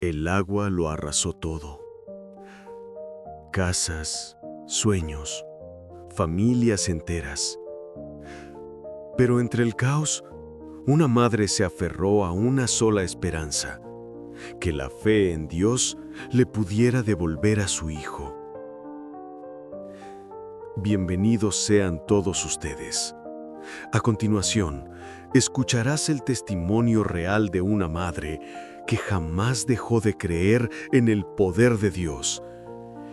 El agua lo arrasó todo. Casas, sueños, familias enteras. Pero entre el caos, una madre se aferró a una sola esperanza: que la fe en Dios le pudiera devolver a su hijo. Bienvenidos sean todos ustedes. A continuación, escucharás el testimonio real de una madre que jamás dejó de creer en el poder de Dios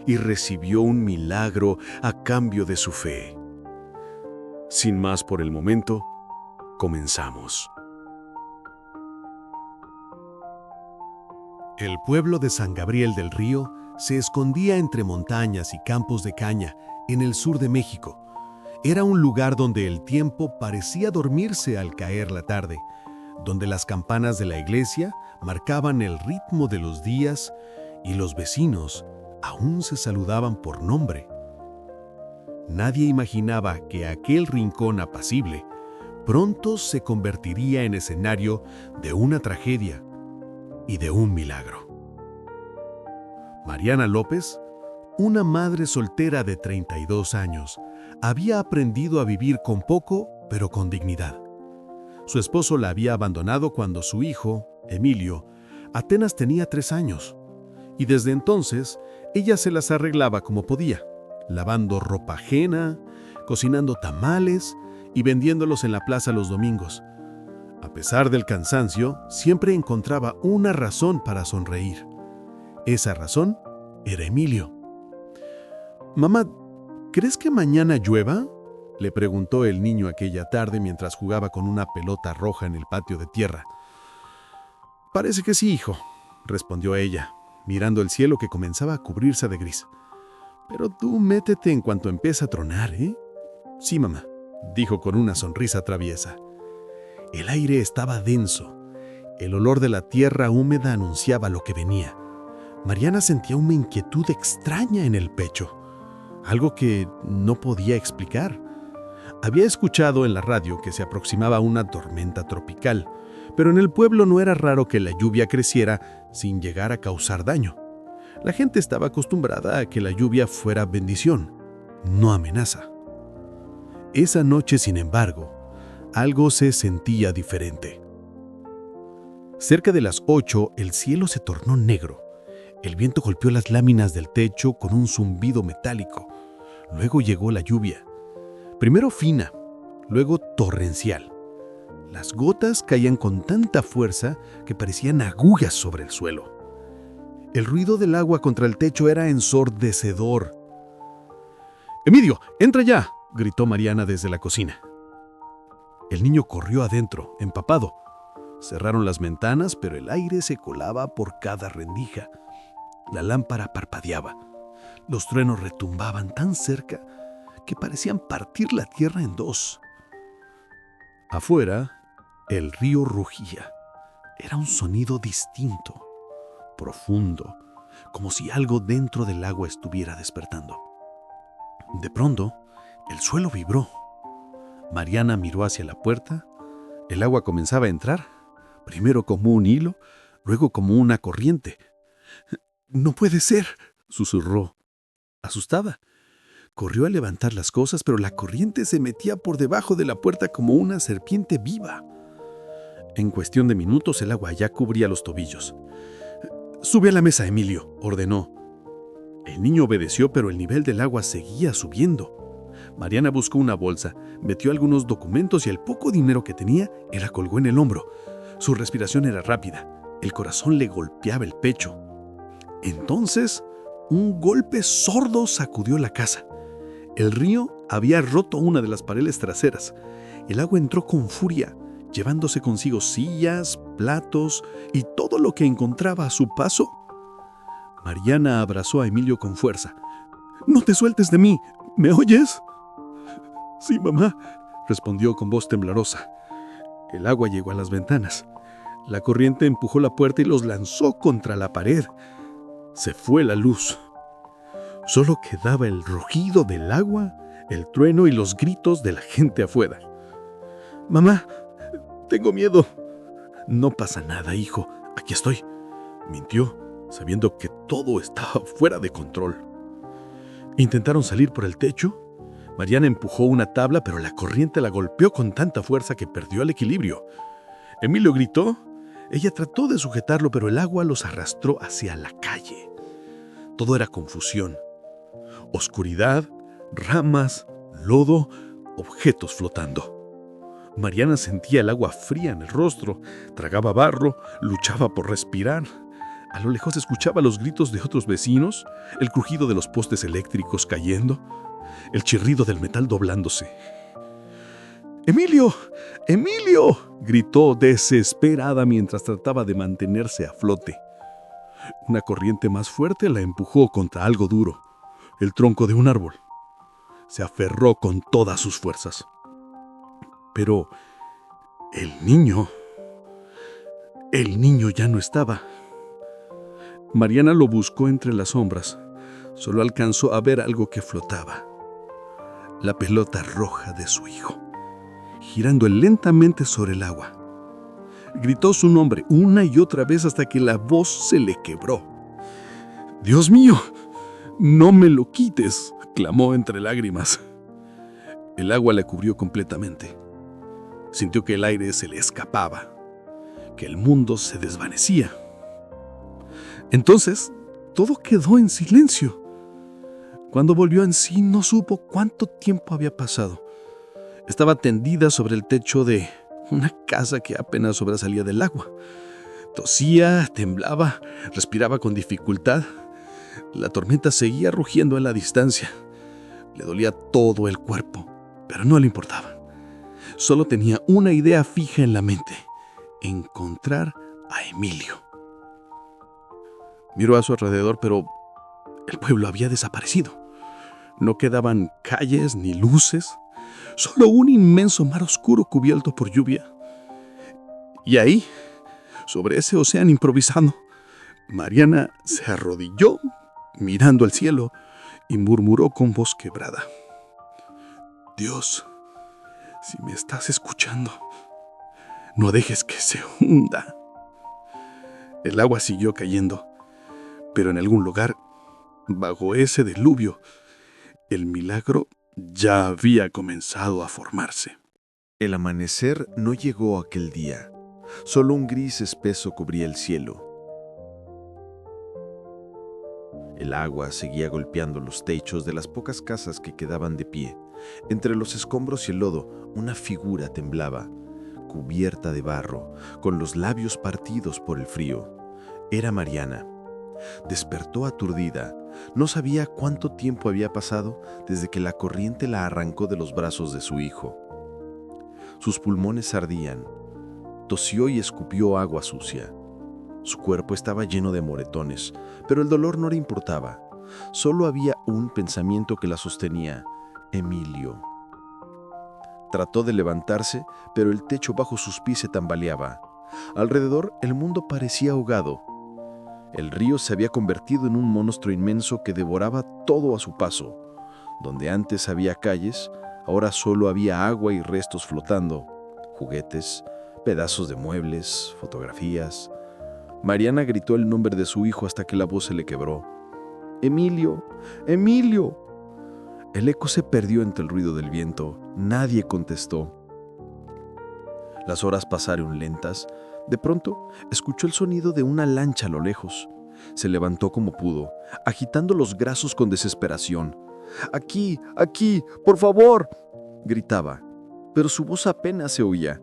y recibió un milagro a cambio de su fe. Sin más por el momento, comenzamos. El pueblo de San Gabriel del Río se escondía entre montañas y campos de caña en el sur de México. Era un lugar donde el tiempo parecía dormirse al caer la tarde, donde las campanas de la iglesia marcaban el ritmo de los días y los vecinos aún se saludaban por nombre. Nadie imaginaba que aquel rincón apacible pronto se convertiría en escenario de una tragedia y de un milagro. Mariana López, una madre soltera de 32 años, había aprendido a vivir con poco, pero con dignidad. Su esposo la había abandonado cuando su hijo, Emilio, apenas tenía 3 años, y desde entonces ella se las arreglaba como podía, lavando ropa ajena, cocinando tamales y vendiéndolos en la plaza los domingos. A pesar del cansancio, siempre encontraba una razón para sonreír. Esa razón era Emilio. «Mamá, ¿crees que mañana llueva?», le preguntó el niño aquella tarde mientras jugaba con una pelota roja en el patio de tierra. «Parece que sí, hijo», respondió ella, mirando el cielo que comenzaba a cubrirse de gris. «Pero tú métete en cuanto empiece a tronar, ¿eh?». «Sí, mamá», dijo con una sonrisa traviesa. El aire estaba denso. El olor de la tierra húmeda anunciaba lo que venía. Mariana sentía una inquietud extraña en el pecho, algo que no podía explicar. Había escuchado en la radio que se aproximaba una tormenta tropical, pero en el pueblo no era raro que la lluvia creciera sin llegar a causar daño. La gente estaba acostumbrada a que la lluvia fuera bendición, no amenaza. Esa noche, sin embargo, algo se sentía diferente. Cerca de las 8, el cielo se tornó negro. El viento golpeó las láminas del techo con un zumbido metálico. Luego llegó la lluvia. Primero fina, luego torrencial. Las gotas caían con tanta fuerza que parecían agujas sobre el suelo. El ruido del agua contra el techo era ensordecedor. «Emilio, entra ya», gritó Mariana desde la cocina. El niño corrió adentro, empapado. Cerraron las ventanas, pero el aire se colaba por cada rendija. La lámpara parpadeaba. Los truenos retumbaban tan cerca que parecían partir la tierra en dos. Afuera, el río rugía. Era un sonido distinto, profundo, como si algo dentro del agua estuviera despertando. De pronto, el suelo vibró. Mariana miró hacia la puerta. El agua comenzaba a entrar, primero como un hilo, luego como una corriente. «No puede ser», susurró, asustada. Corrió a levantar las cosas, pero la corriente se metía por debajo de la puerta como una serpiente viva. En cuestión de minutos el agua ya cubría los tobillos. «Sube a la mesa, Emilio», ordenó. El niño obedeció, pero el nivel del agua seguía subiendo. Mariana buscó una bolsa, metió algunos documentos y el poco dinero que tenía, la colgó en el hombro. Su respiración era rápida. El corazón le golpeaba el pecho. Entonces, un golpe sordo sacudió la casa. El río había roto una de las paredes traseras. El agua entró con furia, llevándose consigo sillas, platos y todo lo que encontraba a su paso. Mariana abrazó a Emilio con fuerza. «No te sueltes de mí, ¿me oyes?». «Sí, mamá», respondió con voz temblorosa. El agua llegó a las ventanas. La corriente empujó la puerta y los lanzó contra la pared. Se fue la luz. Solo quedaba el rugido del agua, el trueno y los gritos de la gente afuera. «Mamá, tengo miedo». «No pasa nada, hijo. Aquí estoy». Mintió, sabiendo que todo estaba fuera de control. Intentaron salir por el techo. Mariana empujó una tabla, pero la corriente la golpeó con tanta fuerza que perdió el equilibrio. Emilio gritó. Ella trató de sujetarlo, pero el agua los arrastró hacia la calle. Todo era confusión. Oscuridad, ramas, lodo, objetos flotando. Mariana sentía el agua fría en el rostro, tragaba barro, luchaba por respirar. A lo lejos escuchaba los gritos de otros vecinos, el crujido de los postes eléctricos cayendo, el chirrido del metal doblándose. ¡Emilio! ¡Emilio!, gritó desesperada mientras trataba de mantenerse a flote. Una corriente más fuerte la empujó contra algo duro, el tronco de un árbol. Se aferró con todas sus fuerzas. Pero el niño ya no estaba. Mariana lo buscó entre las sombras. Solo alcanzó a ver algo que flotaba. La pelota roja de su hijo, girando lentamente sobre el agua. Gritó su nombre una y otra vez hasta que la voz se le quebró. «¡Dios mío! ¡No me lo quites!», clamó entre lágrimas. El agua le cubrió completamente. Sintió que el aire se le escapaba, que el mundo se desvanecía. Entonces, todo quedó en silencio. Cuando volvió en sí, no supo cuánto tiempo había pasado. Estaba tendida sobre el techo de una casa que apenas sobresalía del agua. Tosía, temblaba, respiraba con dificultad. La tormenta seguía rugiendo a la distancia. Le dolía todo el cuerpo, pero no le importaba. Solo tenía una idea fija en la mente: encontrar a Emilio. Miró a su alrededor, pero el pueblo había desaparecido. No quedaban calles ni luces, solo un inmenso mar oscuro cubierto por lluvia. Y ahí, sobre ese océano improvisado, Mariana se arrodilló mirando al cielo y murmuró con voz quebrada: «Dios, si me estás escuchando, no dejes que se hunda». El agua siguió cayendo, pero en algún lugar, bajo ese diluvio, el milagro ya había comenzado a formarse. El amanecer no llegó aquel día. Solo un gris espeso cubría el cielo. El agua seguía golpeando los techos de las pocas casas que quedaban de pie. Entre los escombros y el lodo, una figura temblaba, cubierta de barro, con los labios partidos por el frío. Era Mariana. Despertó aturdida. No sabía cuánto tiempo había pasado desde que la corriente la arrancó de los brazos de su hijo. Sus pulmones ardían. Tosió y escupió agua sucia. Su cuerpo estaba lleno de moretones, pero el dolor no le importaba. Solo había un pensamiento que la sostenía: Emilio. Trató de levantarse, pero el techo bajo sus pies se tambaleaba. Alrededor, el mundo parecía ahogado. El río se había convertido en un monstruo inmenso que devoraba todo a su paso. Donde antes había calles, ahora solo había agua y restos flotando, juguetes, pedazos de muebles, fotografías. Mariana gritó el nombre de su hijo hasta que la voz se le quebró. «¡Emilio! ¡Emilio!». El eco se perdió entre el ruido del viento. Nadie contestó. Las horas pasaron lentas. De pronto, escuchó el sonido de una lancha a lo lejos. Se levantó como pudo, agitando los brazos con desesperación. «¡Aquí! ¡Aquí! ¡Por favor!», gritaba, pero su voz apenas se oía.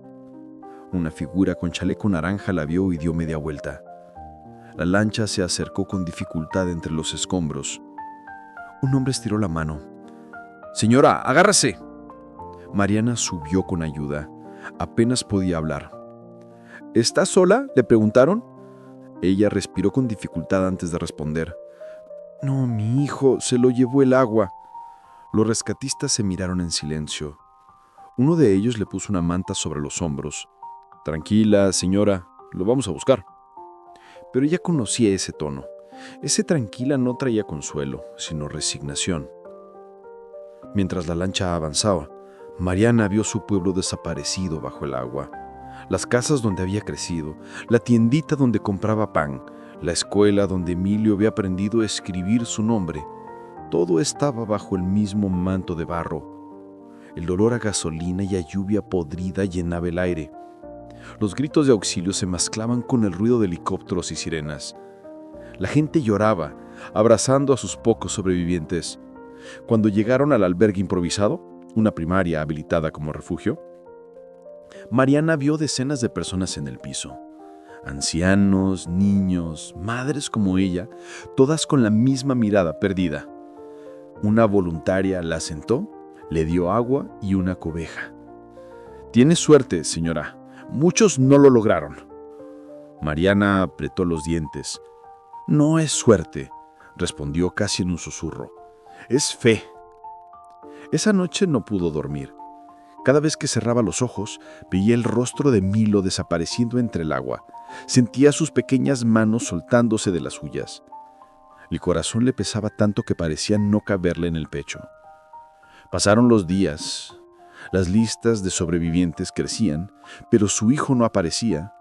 Una figura con chaleco naranja la vio y dio media vuelta. La lancha se acercó con dificultad entre los escombros. Un hombre estiró la mano. «Señora, agárrese». Mariana subió con ayuda. Apenas podía hablar. «¿Estás sola?», le preguntaron. Ella respiró con dificultad antes de responder. «No, mi hijo, se lo llevó el agua». Los rescatistas se miraron en silencio. Uno de ellos le puso una manta sobre los hombros. «Tranquila, señora, lo vamos a buscar». Pero ella conocía ese tono. Ese tranquila no traía consuelo, sino resignación. Mientras la lancha avanzaba, Mariana vio su pueblo desaparecido bajo el agua. Las casas donde había crecido, la tiendita donde compraba pan, la escuela donde Emilio había aprendido a escribir su nombre, todo estaba bajo el mismo manto de barro. El olor a gasolina y a lluvia podrida llenaba el aire. Los gritos de auxilio se mezclaban con el ruido de helicópteros y sirenas. La gente lloraba, abrazando a sus pocos sobrevivientes. Cuando llegaron al albergue improvisado, una primaria habilitada como refugio, Mariana vio decenas de personas en el piso. Ancianos, niños, madres como ella, todas con la misma mirada perdida. Una voluntaria la sentó, le dio agua y una cobeja. «Tiene suerte, señora. Muchos no lo lograron». Mariana apretó los dientes. «No es suerte», respondió casi en un susurro. «Es fe». Esa noche no pudo dormir. Cada vez que cerraba los ojos, veía el rostro de Milo desapareciendo entre el agua. Sentía sus pequeñas manos soltándose de las suyas. El corazón le pesaba tanto que parecía no caberle en el pecho. Pasaron los días. Las listas de sobrevivientes crecían, pero su hijo no aparecía.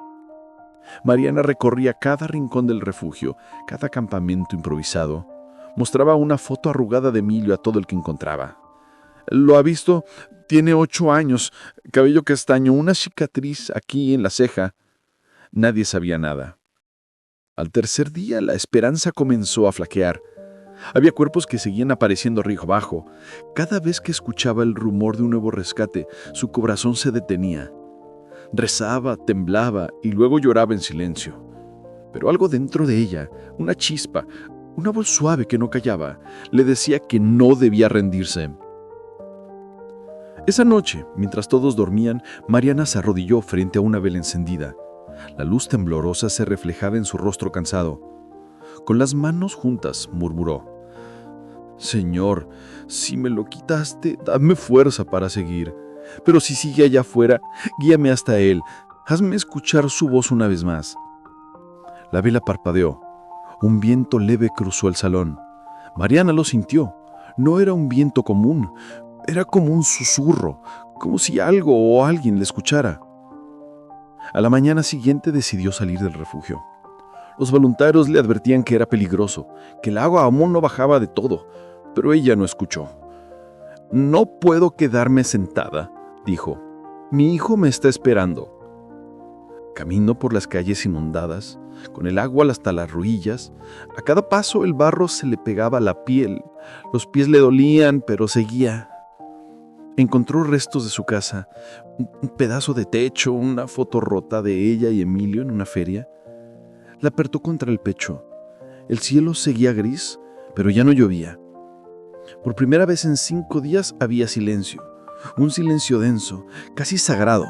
Mariana recorría cada rincón del refugio, cada campamento improvisado. Mostraba una foto arrugada de Emilio a todo el que encontraba. «Lo ha visto, tiene 8 años, cabello castaño, una cicatriz aquí en la ceja». Nadie sabía nada. Al tercer día, la esperanza comenzó a flaquear. Había cuerpos que seguían apareciendo río abajo. Cada vez que escuchaba el rumor de un nuevo rescate, su corazón se detenía. Rezaba, temblaba y luego lloraba en silencio. Pero algo dentro de ella, una chispa, una voz suave que no callaba, le decía que no debía rendirse. Esa noche, mientras todos dormían, Mariana se arrodilló frente a una vela encendida. La luz temblorosa se reflejaba en su rostro cansado. Con las manos juntas, murmuró: «Señor, si me lo quitaste, dame fuerza para seguir. Pero si sigue allá afuera, guíame hasta él. Hazme escuchar su voz una vez más». La vela parpadeó. Un viento leve cruzó el salón. Mariana lo sintió. No era un viento común. Era como un susurro, como si algo o alguien le escuchara. A la mañana siguiente decidió salir del refugio. Los voluntarios le advertían que era peligroso, que el agua aún no bajaba de todo, pero ella no escuchó. «No puedo quedarme sentada», dijo. «Mi hijo me está esperando». Caminó por las calles inundadas, con el agua hasta las rodillas. A cada paso el barro se le pegaba a la piel. Los pies le dolían, pero seguía. Encontró restos de su casa, un pedazo de techo, una foto rota de ella y Emilio en una feria. La apretó contra el pecho. El cielo seguía gris, pero ya no llovía. Por primera vez en 5 días había silencio, un silencio denso, casi sagrado.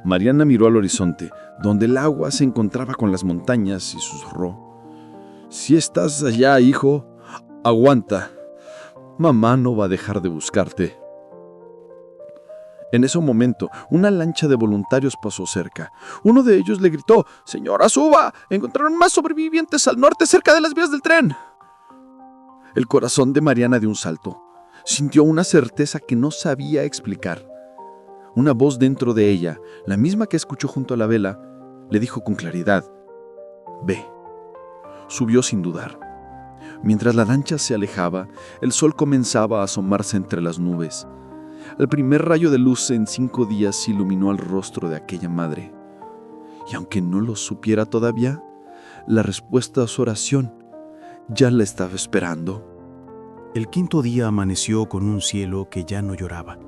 Mariana miró al horizonte, donde el agua se encontraba con las montañas, y susurró: «Si estás allá, hijo, aguanta. Mamá no va a dejar de buscarte». En ese momento, una lancha de voluntarios pasó cerca. Uno de ellos le gritó: «Señora, suba. Encontraron más sobrevivientes al norte, cerca de las vías del tren». El corazón de Mariana dio un salto. Sintió una certeza que no sabía explicar. Una voz dentro de ella, la misma que escuchó junto a la vela, le dijo con claridad: «Ve». Subió sin dudar. Mientras la lancha se alejaba, el sol comenzaba a asomarse entre las nubes. El primer rayo de luz en 5 días iluminó el rostro de aquella madre. Y aunque no lo supiera todavía, la respuesta a su oración ya la estaba esperando. El 5.º día amaneció con un cielo que ya no lloraba.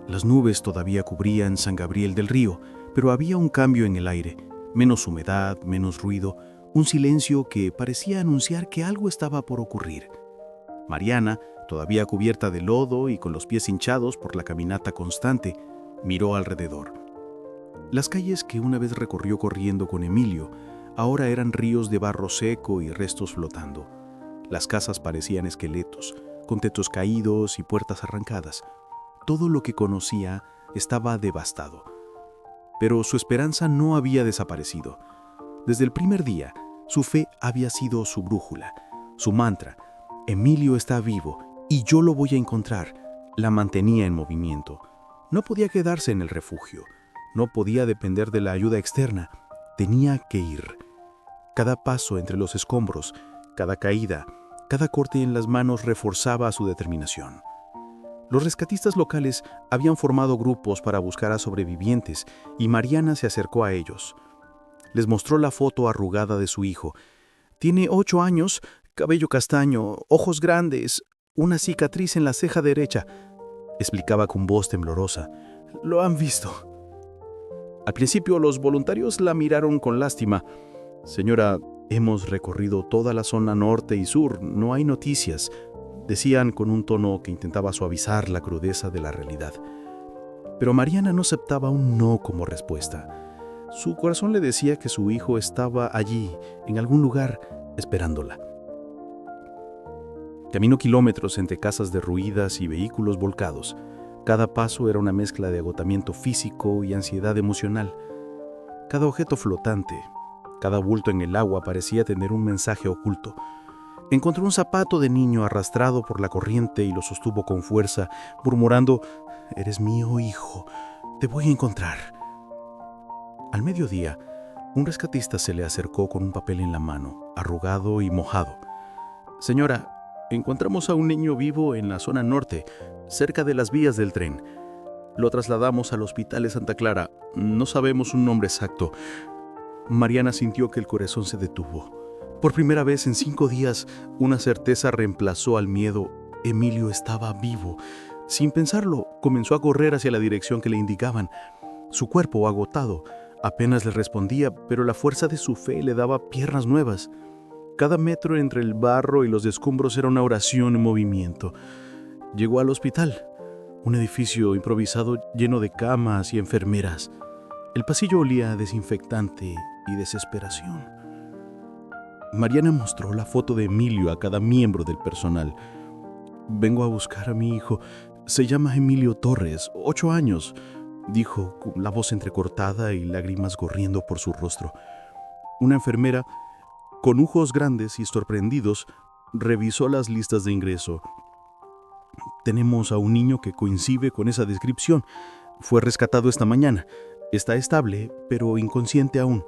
Las nubes todavía cubrían San Gabriel del Río, pero había un cambio en el aire, menos humedad, menos ruido, un silencio que parecía anunciar que algo estaba por ocurrir. Mariana, todavía cubierta de lodo y con los pies hinchados por la caminata constante, miró alrededor. Las calles que una vez recorrió corriendo con Emilio, ahora eran ríos de barro seco y restos flotando. Las casas parecían esqueletos, con techos caídos y puertas arrancadas. Todo lo que conocía estaba devastado. Pero su esperanza no había desaparecido. Desde el primer día, su fe había sido su brújula, su mantra: «Emilio está vivo y yo lo voy a encontrar», la mantenía en movimiento. No podía quedarse en el refugio, no podía depender de la ayuda externa, tenía que ir. Cada paso entre los escombros, cada caída, cada corte en las manos reforzaba su determinación. Los rescatistas locales habían formado grupos para buscar a sobrevivientes y Mariana se acercó a ellos. Les mostró la foto arrugada de su hijo. Tiene 8 años, cabello castaño, ojos grandes, una cicatriz en la ceja derecha, explicaba con voz temblorosa. Lo han visto. Al principio los voluntarios la miraron con lástima. Señora, hemos recorrido toda la zona norte y sur, no hay noticias, decían con un tono que intentaba suavizar la crudeza de la realidad. Pero Mariana no aceptaba un no como respuesta. Su corazón le decía que su hijo estaba allí, en algún lugar, esperándola. Caminó kilómetros entre casas derruidas y vehículos volcados. Cada paso era una mezcla de agotamiento físico y ansiedad emocional. Cada objeto flotante, cada bulto en el agua parecía tener un mensaje oculto. Encontró un zapato de niño arrastrado por la corriente y lo sostuvo con fuerza, murmurando: «Eres mío, hijo, te voy a encontrar». Al mediodía, un rescatista se le acercó con un papel en la mano, arrugado y mojado. «Señora, encontramos a un niño vivo en la zona norte, cerca de las vías del tren. Lo trasladamos al hospital de Santa Clara. No sabemos un nombre exacto». Mariana sintió que el corazón se detuvo. Por primera vez en 5 días, una certeza reemplazó al miedo. Emilio estaba vivo. Sin pensarlo, comenzó a correr hacia la dirección que le indicaban. Su cuerpo, agotado, apenas le respondía, pero la fuerza de su fe le daba piernas nuevas. Cada metro entre el barro y los escombros era una oración en movimiento. Llegó al hospital, un edificio improvisado lleno de camas y enfermeras. El pasillo olía a desinfectante y desesperación. Mariana mostró la foto de Emilio a cada miembro del personal. «Vengo a buscar a mi hijo. Se llama Emilio Torres, 8 años», dijo con la voz entrecortada y lágrimas corriendo por su rostro. Una enfermera, con ojos grandes y sorprendidos, revisó las listas de ingreso. «Tenemos a un niño que coincide con esa descripción. Fue rescatado esta mañana. Está estable, pero inconsciente aún»,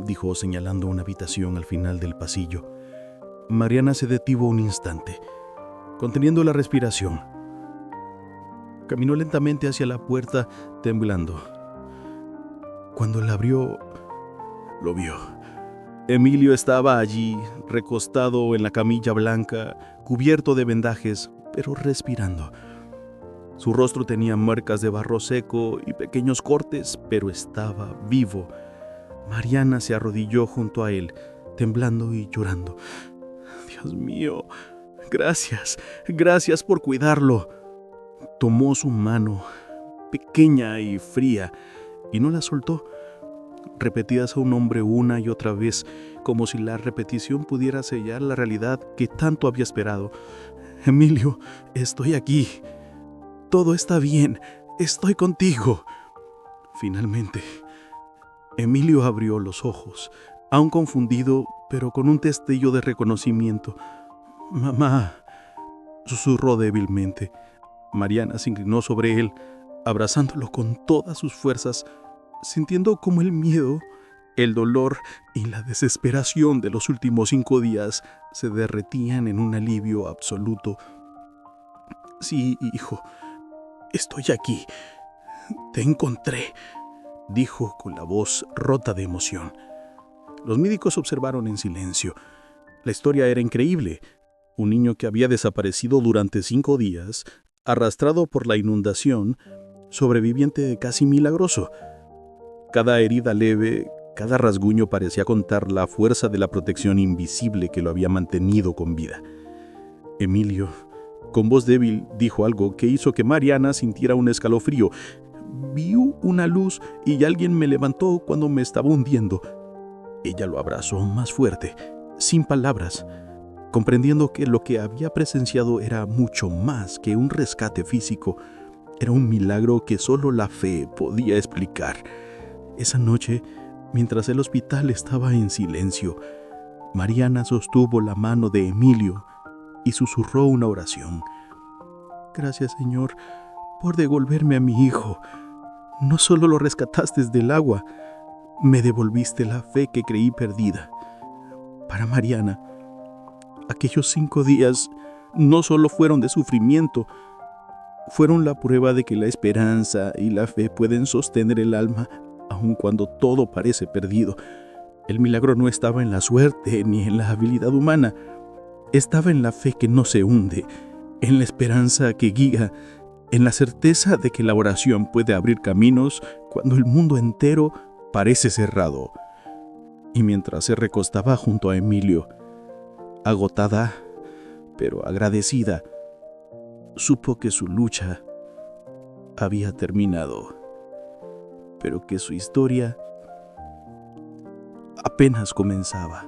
dijo señalando una habitación al final del pasillo. Mariana se detuvo un instante, conteniendo la respiración. Caminó lentamente hacia la puerta, temblando. Cuando la abrió, lo vio. Emilio estaba allí, recostado en la camilla blanca, cubierto de vendajes, pero respirando. Su rostro tenía marcas de barro seco y pequeños cortes, pero estaba vivo. Mariana se arrodilló junto a él, temblando y llorando. «Dios mío, gracias por cuidarlo». Tomó su mano, pequeña y fría, y no la soltó. Repetía a su nombre una y otra vez, como si la repetición pudiera sellar la realidad que tanto había esperado. «Emilio, estoy aquí. Todo está bien. Estoy contigo». Finalmente, Emilio abrió los ojos, aún confundido, pero con un destello de reconocimiento. «Mamá», susurró débilmente. Mariana se inclinó sobre él, abrazándolo con todas sus fuerzas, sintiendo cómo el miedo, el dolor y la desesperación de los últimos 5 días se derretían en un alivio absoluto. «Sí, hijo, estoy aquí. Te encontré», dijo con la voz rota de emoción. Los médicos observaron en silencio. La historia era increíble. Un niño que había desaparecido durante 5 días, arrastrado por la inundación, sobreviviente casi milagroso. Cada herida leve, cada rasguño parecía contar la fuerza de la protección invisible que lo había mantenido con vida. Emilio, con voz débil, dijo algo que hizo que Mariana sintiera un escalofrío. «Vi una luz y alguien me levantó cuando me estaba hundiendo». Ella lo abrazó más fuerte, sin palabras, comprendiendo que lo que había presenciado era mucho más que un rescate físico. Era un milagro que solo la fe podía explicar. Esa noche, mientras el hospital estaba en silencio, Mariana sostuvo la mano de Emilio y susurró una oración. «Gracias, Señor, por devolverme a mi hijo. No solo lo rescataste del agua, me devolviste la fe que creí perdida. Para Mariana, aquellos 5 días no solo fueron de sufrimiento, fueron la prueba de que la esperanza y la fe pueden sostener el alma aun cuando todo parece perdido. El milagro no estaba en la suerte ni en la habilidad humana, estaba en la fe que no se hunde, en la esperanza que guía, en la certeza de que la oración puede abrir caminos cuando el mundo entero parece cerrado. Y mientras se recostaba junto a Emilio, agotada, pero agradecida, supo que su lucha había terminado, pero que su historia apenas comenzaba.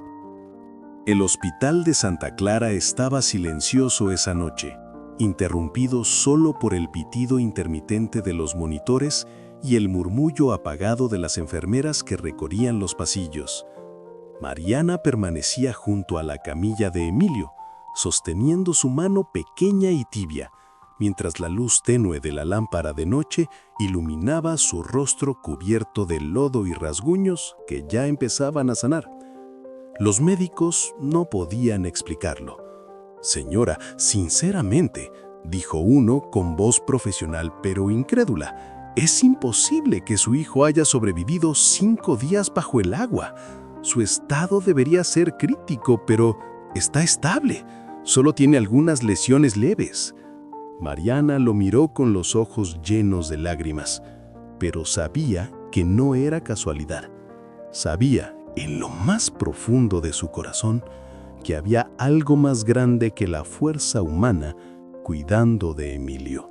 El hospital de Santa Clara estaba silencioso esa noche, interrumpido solo por el pitido intermitente de los monitores y el murmullo apagado de las enfermeras que recorrían los pasillos. Mariana permanecía junto a la camilla de Emilio, sosteniendo su mano pequeña y tibia, mientras la luz tenue de la lámpara de noche iluminaba su rostro cubierto de lodo y rasguños que ya empezaban a sanar. Los médicos no podían explicarlo. «Señora, sinceramente», dijo uno con voz profesional pero incrédula, «es imposible que su hijo haya sobrevivido 5 días bajo el agua. Su estado debería ser crítico, pero está estable. Solo tiene algunas lesiones leves». Mariana lo miró con los ojos llenos de lágrimas, pero sabía que no era casualidad. Sabía, en lo más profundo de su corazón, que había algo más grande que la fuerza humana cuidando de Emilio.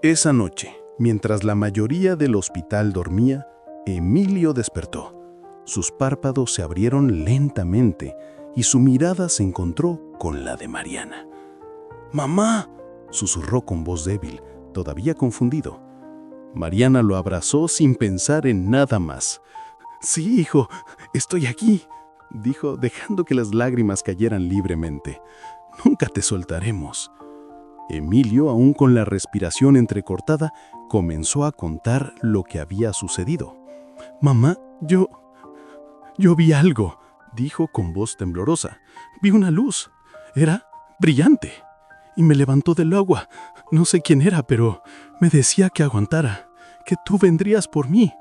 Esa noche, mientras la mayoría del hospital dormía, Emilio despertó. Sus párpados se abrieron lentamente y su mirada se encontró con la de Mariana. «¡Mamá!», susurró con voz débil, todavía confundido. Mariana lo abrazó sin pensar en nada más. «Sí, hijo, estoy aquí», dijo, dejando que las lágrimas cayeran libremente. «Nunca te soltaremos». Emilio, aún con la respiración entrecortada, comenzó a contar lo que había sucedido. «Mamá, yo vi algo», dijo con voz temblorosa. «Vi una luz. Era brillante. Y me levantó del agua. No sé quién era, pero me decía que aguantara, que tú vendrías por mí».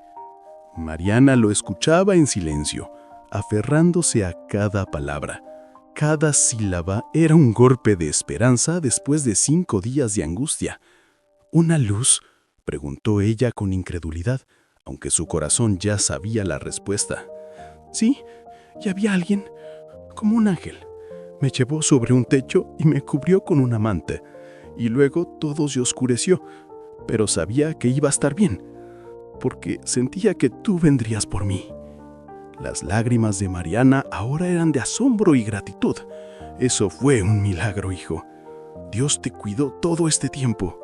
Mariana lo escuchaba en silencio, aferrándose a cada palabra. Cada sílaba era un golpe de esperanza después de 5 días de angustia. «¿Una luz?», preguntó ella con incredulidad, aunque su corazón ya sabía la respuesta. «Sí, y había alguien, como un ángel. Me llevó sobre un techo y me cubrió con una manta, y luego todo se oscureció, pero sabía que iba a estar bien, porque sentía que tú vendrías por mí». Las lágrimas de Mariana ahora eran de asombro y gratitud. «Eso fue un milagro, hijo. Dios te cuidó todo este tiempo».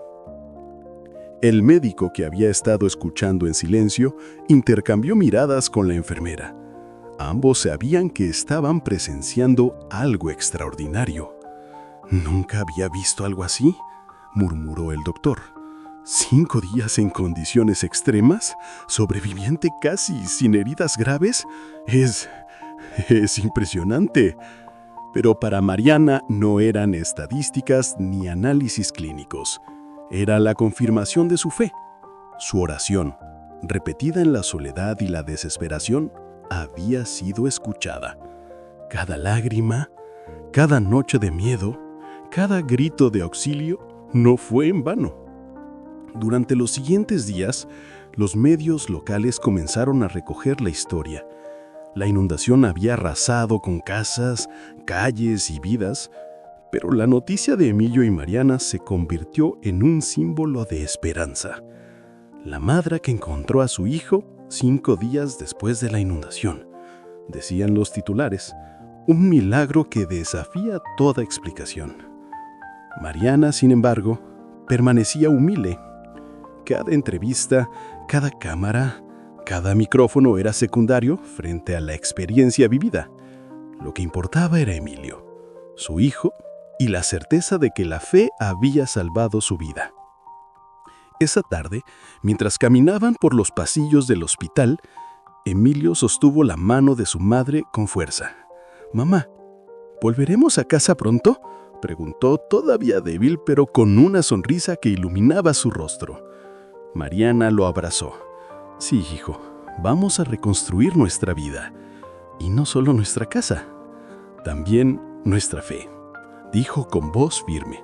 El médico, que había estado escuchando en silencio, intercambió miradas con la enfermera. Ambos sabían que estaban presenciando algo extraordinario. «Nunca había visto algo así», murmuró el doctor. «5 días en condiciones extremas, sobreviviente casi sin heridas graves. Es impresionante». Pero para Mariana no eran estadísticas ni análisis clínicos. Era la confirmación de su fe. Su oración, repetida en la soledad y la desesperación, había sido escuchada. Cada lágrima, cada noche de miedo, cada grito de auxilio no fue en vano. Durante los siguientes días, los medios locales comenzaron a recoger la historia. La inundación había arrasado con casas, calles y vidas, pero la noticia de Emilio y Mariana se convirtió en un símbolo de esperanza. La madre que encontró a su hijo 5 días después de la inundación, decían los titulares, un milagro que desafía toda explicación. Mariana, sin embargo, permanecía humilde. Cada entrevista, cada cámara, cada micrófono era secundario frente a la experiencia vivida. Lo que importaba era Emilio, su hijo, y la certeza de que la fe había salvado su vida. Esa tarde, mientras caminaban por los pasillos del hospital, Emilio sostuvo la mano de su madre con fuerza. «Mamá, ¿volveremos a casa pronto?», preguntó, todavía débil, pero con una sonrisa que iluminaba su rostro. Mariana lo abrazó. «Sí, hijo, vamos a reconstruir nuestra vida. Y no solo nuestra casa, también nuestra fe», dijo con voz firme.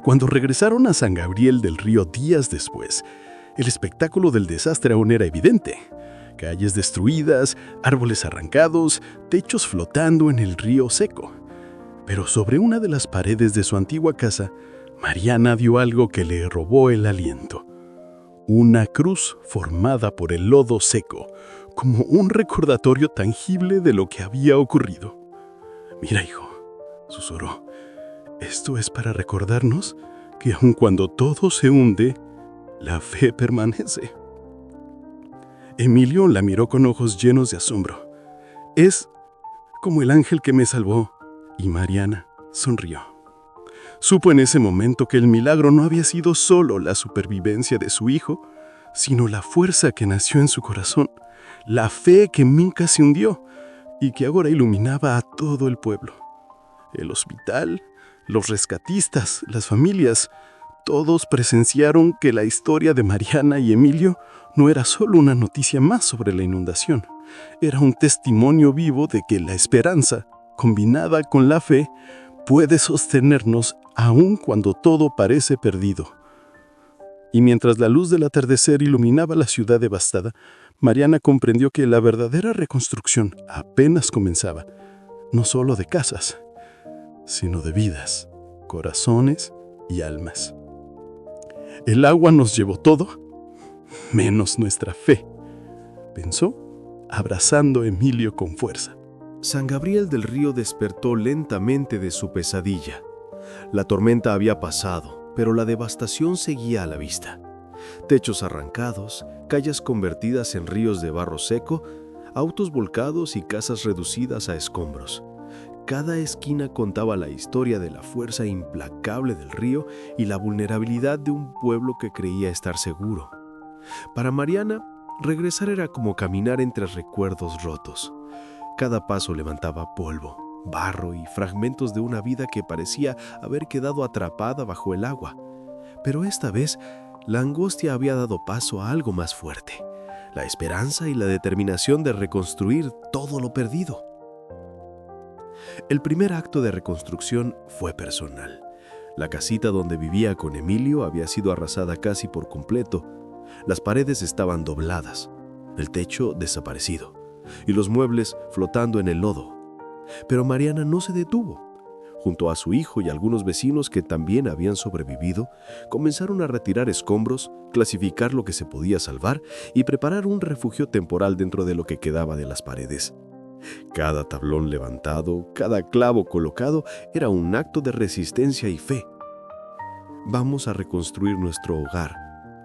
Cuando regresaron a San Gabriel del Río días después, el espectáculo del desastre aún era evidente. Calles destruidas, árboles arrancados, techos flotando en el río seco. Pero sobre una de las paredes de su antigua casa, Mariana vio algo que le robó el aliento. Una cruz formada por el lodo seco, como un recordatorio tangible de lo que había ocurrido. «Mira, hijo», susurró, «esto es para recordarnos que aun cuando todo se hunde, la fe permanece». Emilio la miró con ojos llenos de asombro. «Es como el ángel que me salvó», y Mariana sonrió. Supo en ese momento que el milagro no había sido solo la supervivencia de su hijo, sino la fuerza que nació en su corazón, la fe que nunca se hundió y que ahora iluminaba a todo el pueblo. El hospital, los rescatistas, las familias, todos presenciaron que la historia de Mariana y Emilio no era solo una noticia más sobre la inundación, era un testimonio vivo de que la esperanza, combinada con la fe, puede sostenernos aun cuando todo parece perdido. Y mientras la luz del atardecer iluminaba la ciudad devastada, Mariana comprendió que la verdadera reconstrucción apenas comenzaba, no solo de casas, sino de vidas, corazones y almas. «El agua nos llevó todo, menos nuestra fe», pensó, abrazando a Emilio con fuerza. San Gabriel del Río despertó lentamente de su pesadilla. La tormenta había pasado, pero la devastación seguía a la vista. Techos arrancados, calles convertidas en ríos de barro seco, autos volcados y casas reducidas a escombros. Cada esquina contaba la historia de la fuerza implacable del río y la vulnerabilidad de un pueblo que creía estar seguro. Para Mariana, regresar era como caminar entre recuerdos rotos. Cada paso levantaba polvo, barro y fragmentos de una vida que parecía haber quedado atrapada bajo el agua. Pero esta vez, la angustia había dado paso a algo más fuerte, la esperanza y la determinación de reconstruir todo lo perdido. El primer acto de reconstrucción fue personal. La casita donde vivía con Emilio había sido arrasada casi por completo. Las paredes estaban dobladas, el techo desaparecido y los muebles flotando en el lodo. Pero Mariana no se detuvo. Junto a su hijo y algunos vecinos que también habían sobrevivido, comenzaron a retirar escombros, clasificar lo que se podía salvar y preparar un refugio temporal dentro de lo que quedaba de las paredes. Cada tablón levantado, cada clavo colocado era un acto de resistencia y fe. «Vamos a reconstruir nuestro hogar»,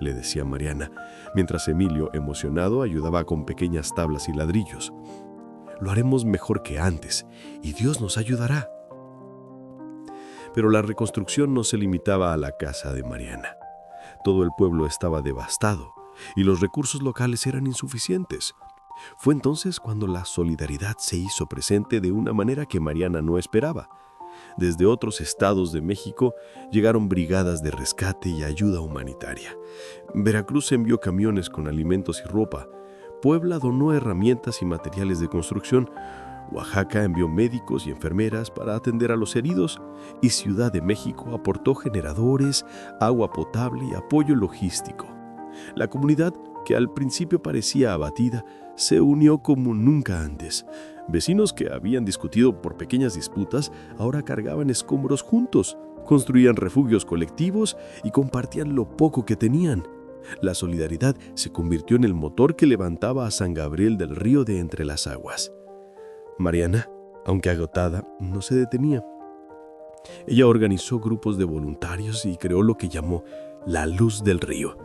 le decía Mariana, mientras Emilio, emocionado, ayudaba con pequeñas tablas y ladrillos. «Lo haremos mejor que antes, y Dios nos ayudará». Pero la reconstrucción no se limitaba a la casa de Mariana. Todo el pueblo estaba devastado, y los recursos locales eran insuficientes. Fue entonces cuando la solidaridad se hizo presente de una manera que Mariana no esperaba. Desde otros estados de México llegaron brigadas de rescate y ayuda humanitaria. Veracruz envió camiones con alimentos y ropa. Puebla donó herramientas y materiales de construcción. Oaxaca envió médicos y enfermeras para atender a los heridos. Y Ciudad de México aportó generadores, agua potable y apoyo logístico. La comunidad, que al principio parecía abatida, se unió como nunca antes. Vecinos que habían discutido por pequeñas disputas ahora cargaban escombros juntos, construían refugios colectivos y compartían lo poco que tenían. La solidaridad se convirtió en el motor que levantaba a San Gabriel del Río de entre las aguas. Mariana, aunque agotada, no se detenía. Ella organizó grupos de voluntarios y creó lo que llamó La Luz del Río,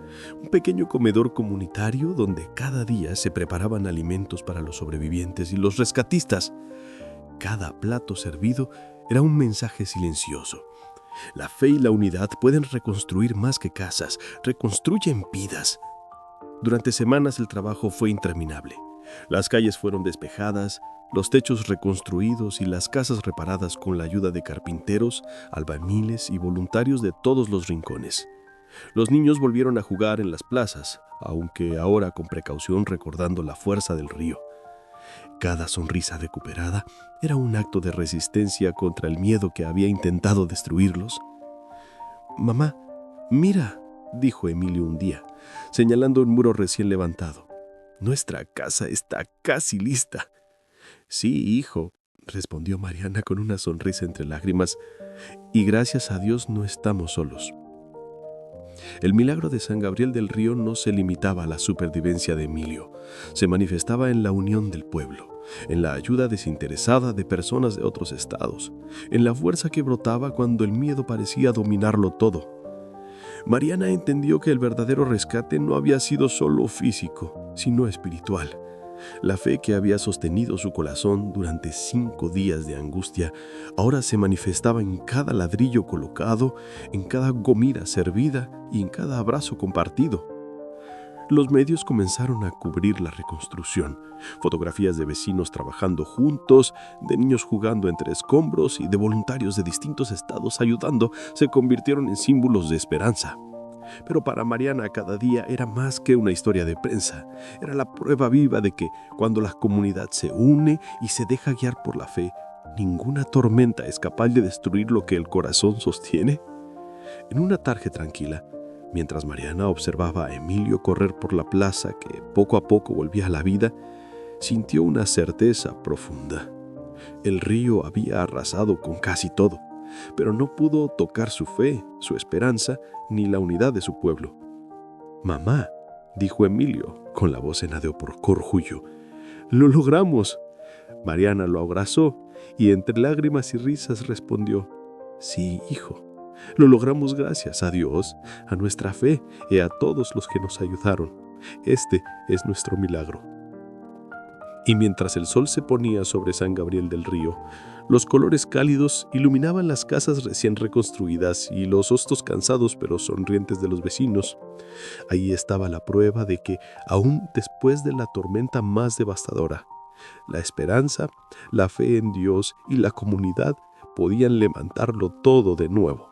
un pequeño comedor comunitario donde cada día se preparaban alimentos para los sobrevivientes y los rescatistas. Cada plato servido era un mensaje silencioso. La fe y la unidad pueden reconstruir más que casas, reconstruyen vidas. Durante semanas el trabajo fue interminable. Las calles fueron despejadas, los techos reconstruidos y las casas reparadas con la ayuda de carpinteros, albañiles y voluntarios de todos los rincones. Los niños volvieron a jugar en las plazas, aunque ahora con precaución recordando la fuerza del río. Cada sonrisa recuperada era un acto de resistencia contra el miedo que había intentado destruirlos. «Mamá, mira», dijo Emilio un día, señalando un muro recién levantado. «Nuestra casa está casi lista». «Sí, hijo», respondió Mariana con una sonrisa entre lágrimas, «y gracias a Dios no estamos solos». El milagro de San Gabriel del Río no se limitaba a la supervivencia de Emilio, se manifestaba en la unión del pueblo, en la ayuda desinteresada de personas de otros estados, en la fuerza que brotaba cuando el miedo parecía dominarlo todo. Mariana entendió que el verdadero rescate no había sido solo físico, sino espiritual. La fe que había sostenido su corazón durante 5 días de angustia ahora se manifestaba en cada ladrillo colocado, en cada comida servida y en cada abrazo compartido. Los medios comenzaron a cubrir la reconstrucción. Fotografías de vecinos trabajando juntos, de niños jugando entre escombros y de voluntarios de distintos estados ayudando se convirtieron en símbolos de esperanza. Pero para Mariana cada día era más que una historia de prensa. Era la prueba viva de que cuando la comunidad se une y se deja guiar por la fe, ninguna tormenta es capaz de destruir lo que el corazón sostiene. En una tarde tranquila, mientras Mariana observaba a Emilio correr por la plaza que poco a poco volvía a la vida, sintió una certeza profunda. El río había arrasado con casi todo, pero no pudo tocar su fe, su esperanza, ni la unidad de su pueblo. «Mamá», dijo Emilio, con la voz llena de orgullo, «lo logramos». Mariana lo abrazó y entre lágrimas y risas respondió: «Sí, hijo, lo logramos gracias a Dios, a nuestra fe y a todos los que nos ayudaron. Este es nuestro milagro». Y mientras el sol se ponía sobre San Gabriel del Río, los colores cálidos iluminaban las casas recién reconstruidas y los rostros cansados pero sonrientes de los vecinos. Ahí estaba la prueba de que, aún después de la tormenta más devastadora, la esperanza, la fe en Dios y la comunidad podían levantarlo todo de nuevo.